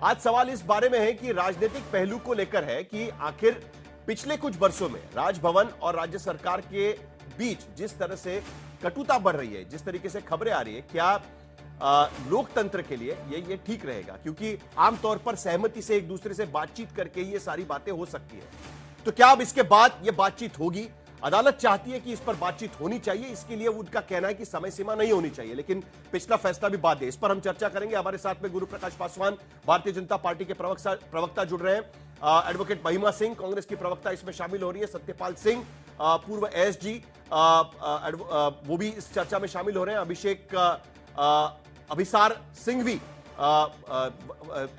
आज सवाल इस बारे में है कि राजनीतिक पहलू को लेकर है कि आखिर पिछले कुछ वर्षों में राजभवन और राज्य सरकार के बीच जिस तरह से कटुता बढ़ रही है, जिस तरीके से खबरें आ रही है, क्या लोकतंत्र के लिए ये ठीक रहेगा? क्योंकि आमतौर पर सहमति से एक दूसरे से बातचीत करके ये सारी बातें हो सकती है। तो क्या अब इसके बाद ये बातचीत होगी? अदालत चाहती है कि इस पर बातचीत होनी चाहिए, इसके लिए उनका कहना है कि समय सीमा नहीं होनी चाहिए, लेकिन पिछला फैसला भी बाध्य है। इस पर हम चर्चा करेंगे। हमारे साथ में गुरु प्रकाश पासवान, भारतीय जनता पार्टी के प्रवक्ता जुड़ रहे हैं। एडवोकेट महिमा सिंह, कांग्रेस की प्रवक्ता इसमें शामिल हो रही है। सत्यपाल सिंह, पूर्व एएसजी, वो भी इस चर्चा में शामिल हो रहे हैं। अभिषेक अभिसार सिंह भी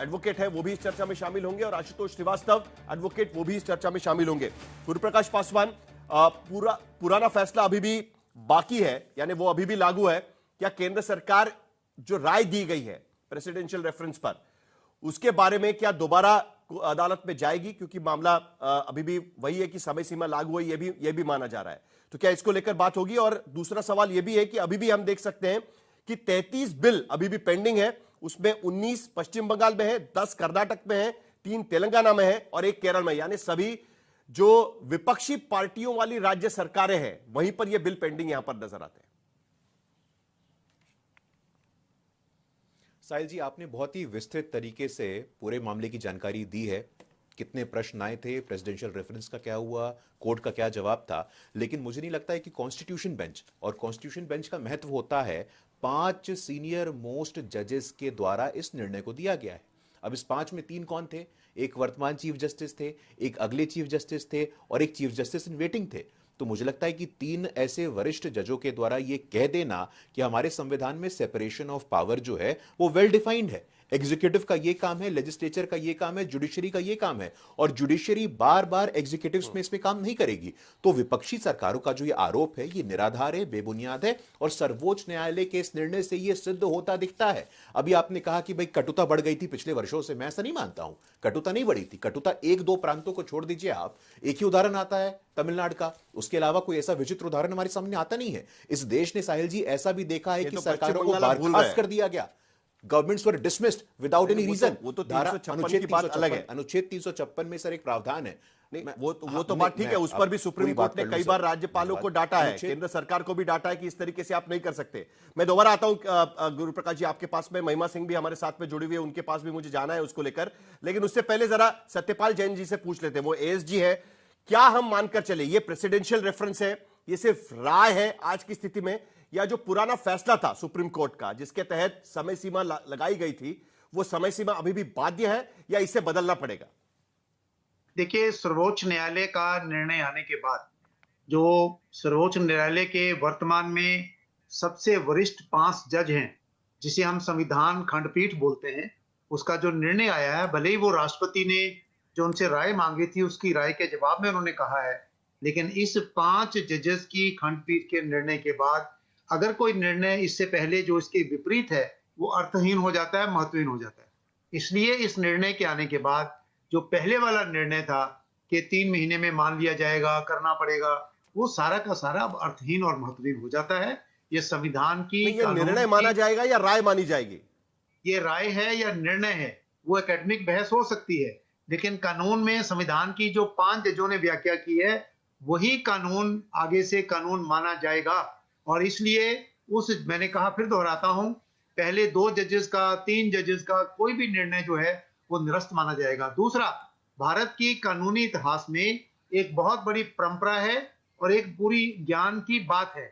एडवोकेट है, वो भी इस चर्चा में शामिल होंगे। और आशुतोष श्रीवास्तव एडवोकेट, वो भी इस चर्चा में शामिल होंगे। गुरु प्रकाश पासवान, पुराना फैसला अभी भी बाकी है, यानी वो अभी भी लागू है। क्या केंद्र सरकार जो राय दी गई है प्रेसिडेंशियल रेफरेंस पर, उसके बारे में क्या दोबारा अदालत में जाएगी? क्योंकि मामला अभी भी वही है कि समय सीमा लागू है, ये भी माना जा रहा है। तो क्या इसको लेकर बात होगी? और दूसरा सवाल यह भी है कि अभी भी हम देख सकते हैं कि 33 बिल अभी भी पेंडिंग है। उसमें 19 पश्चिम बंगाल में है, 10 कर्नाटक में है, 3 तेलंगाना में है और 1 केरल में। यानी सभी जो विपक्षी पार्टियों वाली राज्य सरकारें हैं, वहीं पर यह बिल पेंडिंग यहां पर नजर आते हैं। साहिल जी, आपने बहुत ही विस्तृत तरीके से पूरे मामले की जानकारी दी है। कितने प्रश्न आए थे, प्रेसिडेंशियल रेफरेंस का क्या हुआ, कोर्ट का क्या जवाब था। लेकिन मुझे नहीं लगता है कि कॉन्स्टिट्यूशन बेंच, और कॉन्स्टिट्यूशन बेंच का महत्व होता है 5 सीनियर मोस्ट जजेस के द्वारा इस निर्णय को दिया गया है। अब इस 5 में 3 कौन थे? एक वर्तमान चीफ जस्टिस थे, एक अगले चीफ जस्टिस थे और एक चीफ जस्टिस इन वेटिंग थे। तो मुझे लगता है कि 3 ऐसे वरिष्ठ जजों के द्वारा यह कह देना कि हमारे संविधान में सेपरेशन ऑफ पावर जो है वो वेल डिफाइंड है। एग्जीक्यूटिव का ये काम है, लेजिस्लेचर का ये काम है, जुडिशरी का ये काम है, और जुडिशरी बार बार एग्जीक्यूटिव में इसमें काम नहीं करेगी। तो विपक्षी सरकारों का जो ये आरोप है, ये निराधार है, बेबुनियाद है, और सर्वोच्च न्यायालय के इस निर्णय से ये सिद्ध होता दिखता है। अभी आपने कहा कि भाई कटुता बढ़ गई थी पिछले वर्षों से, मैं ऐसा नहीं मानता हूं। कटुता नहीं बढ़ी थी। कटुता 1-2 प्रांतों को छोड़ दीजिए आप, एक ही उदाहरण आता है तमिलनाडु का, उसके अलावा कोई ऐसा विचित्र उदाहरण हमारे सामने आता नहीं है। इस देश ने साहिल जी ऐसा भी देखा है कि सरकारों को बर्खास्त कर दिया गया, governments were dismissed without any reason. वो तो 356 की बात अलग है। अनुच्छेद 356 में सर एक प्रावधान है। वो तो बात ठीक है, उस पर भी सुप्रीम कोर्ट ने कई बार राज्यपालों को डांटा है, केंद्र सरकार को भी डांटा है कि इस तरीके से आप नहीं कर सकते। मैं दोबारा आता हूं गुरु प्रकाश जी आपके पास में। महिमा सिंह भी हमारे साथ में जुड़ी हुई है, उनके पास भी मुझे जाना है उसको लेकर। लेकिन उससे पहले जरा सत्यपाल जैन जी से पूछ लेते हैं, वो एएसजी है। क्या हम मानकर चले ये प्रेसिडेंशियल रेफरेंस है, ये सिर्फ राय है आज की स्थिति में, या जो पुराना फैसला था सुप्रीम कोर्ट का जिसके तहत समय सीमा लगाई गई थी, वो समय सीमा अभी भी बाध्य है या इसे बदलना पड़ेगा? देखिए, सर्वोच्च न्यायालय का निर्णय आने के बाद जो सर्वोच्च न्यायालय के वर्तमान में सबसे वरिष्ठ 5 जज हैं, जिसे हम संविधान खंडपीठ बोलते हैं, उसका जो निर्णय आया है, भले ही वो राष्ट्रपति ने जो उनसे राय मांगी थी उसकी राय के जवाब में उन्होंने कहा है, लेकिन इस 5 जजेस की खंडपीठ के निर्णय के बाद अगर कोई निर्णय इससे पहले जो इसके विपरीत है वो अर्थहीन हो जाता है, महत्वहीन हो जाता है। इसलिए इस निर्णय के आने के बाद जो पहले वाला निर्णय था कि 3 महीने में मान लिया जाएगा, करना पड़ेगा, वो सारा का सारा अब अर्थहीन और महत्वहीन हो जाता है। ये संविधान की ये निर्णय माना जाएगा या राय मानी जाएगी? ये राय है या निर्णय है, वो एकेडमिक बहस हो सकती है, लेकिन कानून में संविधान की जो 5 जजों ने व्याख्या की है वही कानून आगे से कानून माना जाएगा। और इसलिए मैंने कहा, फिर दोहराता हूं, पहले 2 जजेस का, 3 जजेस का कोई भी निर्णय जो है वो निरस्त माना जाएगा। दूसरा, भारत की कानूनी इतिहास में एक बहुत बड़ी परंपरा है और एक पूरी ज्ञान की बात है।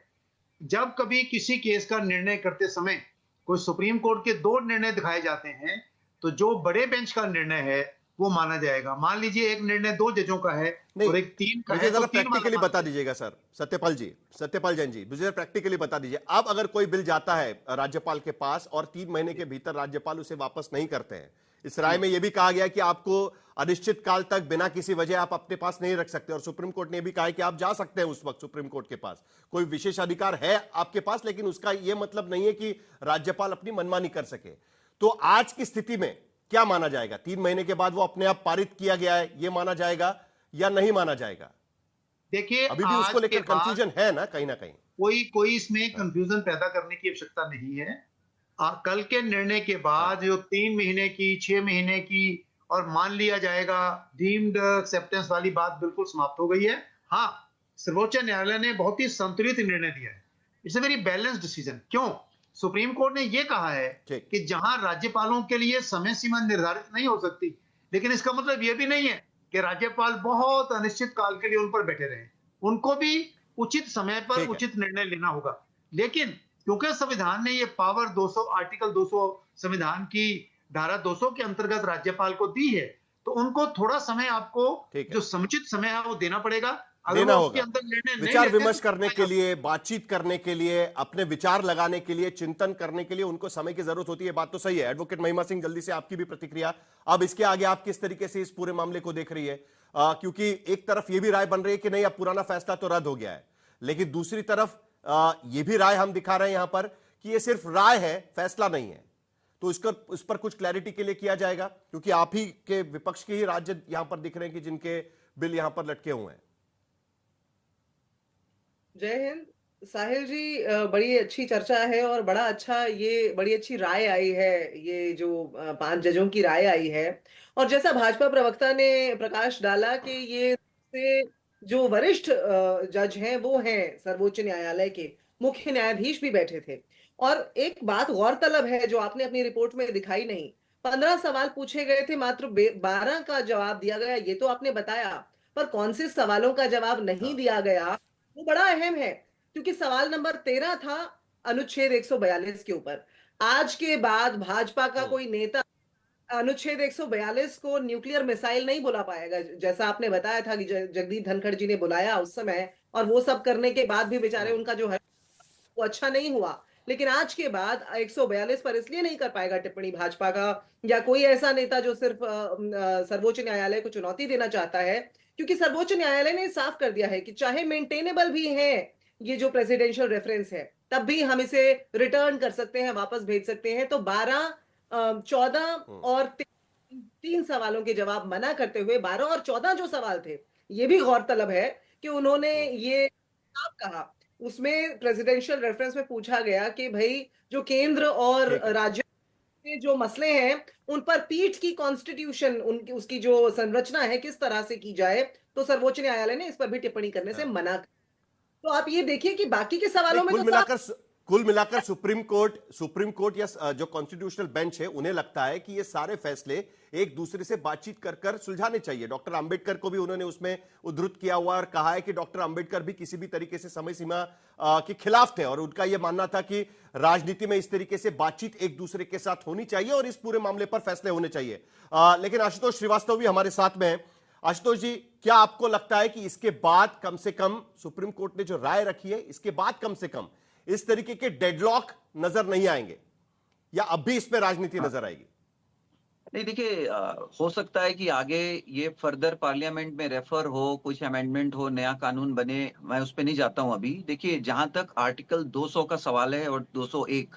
जब कभी किसी केस का निर्णय करते समय कोई सुप्रीम कोर्ट के 2 निर्णय दिखाए जाते हैं, तो जो बड़े बेंच का निर्णय है वो माना जाएगा। मान लीजिए एक निर्णय 2 जजों का है और एक 3 का है, तो 3 प्रैक्टिकली बता दीजिएगा सर। सत्यपाल जैन जी, मुझे प्रैक्टिकली बता दीजिए, अब अगर कोई बिल जाता है राज्यपाल के पास और 3 महीने के भीतर राज्यपाल उसे वापस नहीं करते हैं, इस राय में यह भी कहा गया कि आपको अनिश्चित काल तक बिना किसी वजह आप अपने पास नहीं रख सकते, और सुप्रीम कोर्ट ने भी कहा है कि आप जा सकते हैं उस वक्त सुप्रीम कोर्ट के पास, कोई विशेष अधिकार है आपके पास, लेकिन उसका यह मतलब नहीं है कि राज्यपाल अपनी मनमानी कर सके। तो आज की स्थिति में क्या माना जाएगा? 3 महीने के बाद वो अपने आप पारित किया गया है, यह माना जाएगा या नहीं माना जाएगा? देखिए, अभी भी उसको लेकर कंफ्यूजन है ना कहीं। कोई इसमें कंफ्यूजन पैदा करने की आवश्यकता नहीं है। कल के निर्णय के बाद जो 3 महीने की, 6 महीने की और मान लिया जाएगा डीम्ड एक्सेप्टेंस वाली बात बिल्कुल समाप्त हो गई है। हाँ, सर्वोच्च न्यायालय ने बहुत ही संतुलित निर्णय दिया है। It's a very balanced decision. क्यों? सुप्रीम कोर्ट ने यह कहा है ठीक। कि जहां राज्यपालों के लिए समय सीमा निर्धारित नहीं हो सकती, लेकिन इसका मतलब यह भी नहीं है कि राज्यपाल बहुत अनिश्चित काल के लिए उन पर बैठे रहें। उनको भी उचित समय पर ठीक है। उचित निर्णय लेना होगा। लेकिन क्योंकि संविधान ने ये पावर 200 आर्टिकल 200 संविधान की धारा 200 के अंतर्गत राज्यपाल को दी है, तो उनको थोड़ा समय आपको ठीक है। जो समुचित समय है वो देना पड़ेगा। अगर देना वो उसके होगा। अंदर निर्णय नहीं विचार लेते विमर्श तो करने के लिए, बातचीत करने के लिए, अपने विचार लगाने के लिए, चिंतन करने के लिए उनको समय की जरूरत होती है। बात तो सही है। एडवोकेट महिमा सिंह, जल्दी से आपकी भी प्रतिक्रिया। अब इसके आगे आप किस तरीके से इस पूरे मामले को देख रही है? क्योंकि एक तरफ यह भी राय बन रही है कि नहीं, अब पुराना फैसला तो रद्द हो गया है, लेकिन दूसरी तरफ यह भी राय हम दिखा रहे हैं यहां पर कि यह सिर्फ राय है, फैसला नहीं है। तो इस पर कुछ क्लैरिटी के लिए किया जाएगा, क्योंकि आप ही के विपक्ष के ही राज्य यहां पर दिख रहे हैं कि जिनके बिल यहां पर लटके हुए हैं। जय हिंद। साहिल जी, बड़ी अच्छी चर्चा है और बड़ा अच्छा, ये बड़ी अच्छी राय आई है, ये जो 5 जजों की राय आई है। और जैसा भाजपा प्रवक्ता ने प्रकाश डाला कि ये से जो वरिष्ठ जज हैं वो हैं सर्वोच्च न्यायालय के, मुख्य न्यायाधीश भी बैठे थे। और एक बात गौरतलब है जो आपने अपनी रिपोर्ट में दिखाई नहीं, 15 सवाल पूछे गए थे, मात्र 12 का जवाब दिया गया, ये तो आपने बताया। पर कौन से सवालों का जवाब नहीं दिया गया वो बड़ा अहम है, क्योंकि सवाल नंबर 13 था अनुच्छेद 142 के ऊपर। आज के बाद भाजपा का कोई नेता अनुच्छेद 142 को न्यूक्लियर मिसाइल नहीं बुला पाएगा, जैसा आपने बताया था कि जगदीप धनखड़ जी ने बुलाया उस समय, और वो सब करने के बाद भी बेचारे उनका जो है वो अच्छा नहीं हुआ। लेकिन आज के बाद 142 पर इसलिए नहीं कर पाएगा टिप्पणी भाजपा का या कोई ऐसा नेता जो सिर्फ सर्वोच्च न्यायालय को चुनौती देना चाहता है, क्योंकि सर्वोच्च न्यायालय ने साफ कर दिया है कि चाहे मेंटेनेबल भी है ये जो प्रेसिडेंशियल रेफरेंस है, तब भी हम इसे रिटर्न कर सकते हैं, वापस भेज सकते हैं। तो 12, 14 और 3 सवालों के जवाब मना करते हुए 12 और 14 जो सवाल थे, ये भी गौरतलब है कि उन्होंने ये साफ कहा। उसमें प्रेसिडेंशियल रेफरेंस में पूछा गया कि भाई जो केंद्र और राज्य के जो मसले हैं उन पर पीठ की कॉन्स्टिट्यूशन, उनकी उसकी जो संरचना है किस तरह से की जाए, तो सर्वोच्च न्यायालय ने इस पर भी टिप्पणी करने से मना कर। तो आप ये देखिए कि बाकी के सवालों में कुल मिलाकर सुप्रीम कोर्ट या जो कॉन्स्टिट्यूशनल बेंच है, उन्हें लगता है कि ये सारे फैसले एक दूसरे से बातचीत कर कर सुलझाने चाहिए। डॉक्टर अंबेडकर को भी उन्होंने उसमें उद्धृत किया हुआ और कहा है कि डॉक्टर अंबेडकर भी किसी भी तरीके से समय सीमा के खिलाफ थे और उनका यह मानना था कि राजनीति में इस तरीके से बातचीत एक दूसरे के साथ होनी चाहिए और इस पूरे मामले पर फैसले होने चाहिए। लेकिन आशुतोष श्रीवास्तव भी हमारे साथ में है। आशुतोष जी, क्या आपको लगता है कि इसके बाद कम से कम सुप्रीम कोर्ट ने जो राय रखी है, इसके बाद कम से कम इस तरीके के डेडलॉक नजर नहीं आएंगे, या अब भी इसमें राजनीति नजर आएगी? नहीं, देखिए, हो सकता है कि आगे ये फर्दर पार्लियामेंट में रेफर हो, कुछ अमेंडमेंट हो, नया कानून बने, मैं उस पर नहीं जाता हूं अभी। देखिए, जहां तक आर्टिकल 200 का सवाल है और 201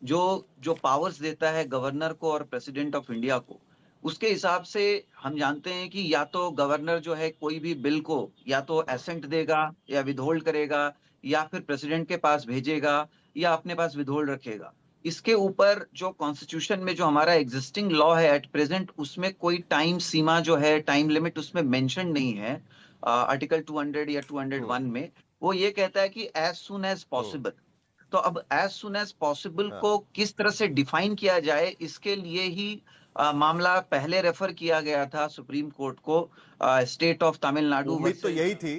जो पावर्स देता है गवर्नर को और प्रेसिडेंट ऑफ इंडिया को, उसके हिसाब से हम जानते हैं कि या तो गवर्नर जो है कोई भी बिल को या तो एसेंट देगा या विदहोल्ड करेगा, या फिर प्रेसिडेंट के पास भेजेगा या अपने पास विदहोल्ड रखेगा। इसके ऊपर जो कॉन्स्टिट्यूशन में जो हमारा एग्जिस्टिंग लॉ है एट प्रेजेंट, उसमें कोई टाइम सीमा जो है, टाइम लिमिट उसमें मेंशन नहीं है। आर्टिकल 200 या 201 में वो ये कहता है कि एज सुन एज पॉसिबल। तो अब एज सुन एज पॉसिबल को किस तरह से डिफाइन किया जाए, इसके लिए ही मामला पहले रेफर किया गया था सुप्रीम कोर्ट को, स्टेट ऑफ तमिलनाडु। उम्मीद तो यही थी।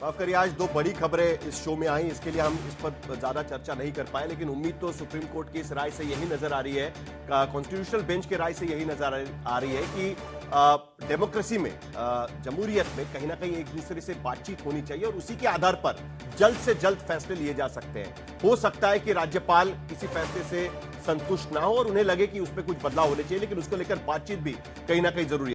माफ करिए, आज दो बड़ी खबरें इस शो में आई, इसके लिए हम इस पर ज्यादा चर्चा नहीं कर पाए, लेकिन उम्मीद तो सुप्रीम कोर्ट की इस राय से यही नजर आ रही है, कॉन्स्टिट्यूशनल बेंच की राय से यही नजर आ रही है कि डेमोक्रेसी में, जमहूरियत में कहीं ना कहीं एक दूसरे से बातचीत होनी चाहिए और उसी के आधार पर जल्द से जल्द फैसले लिए जा सकते हैं। हो सकता है कि राज्यपाल किसी फैसले से संतुष्ट ना हो और उन्हें लगे कि उसमें कुछ बदलाव होने चाहिए, लेकिन उसको लेकर बातचीत भी कहीं ना कहीं जरूरी है।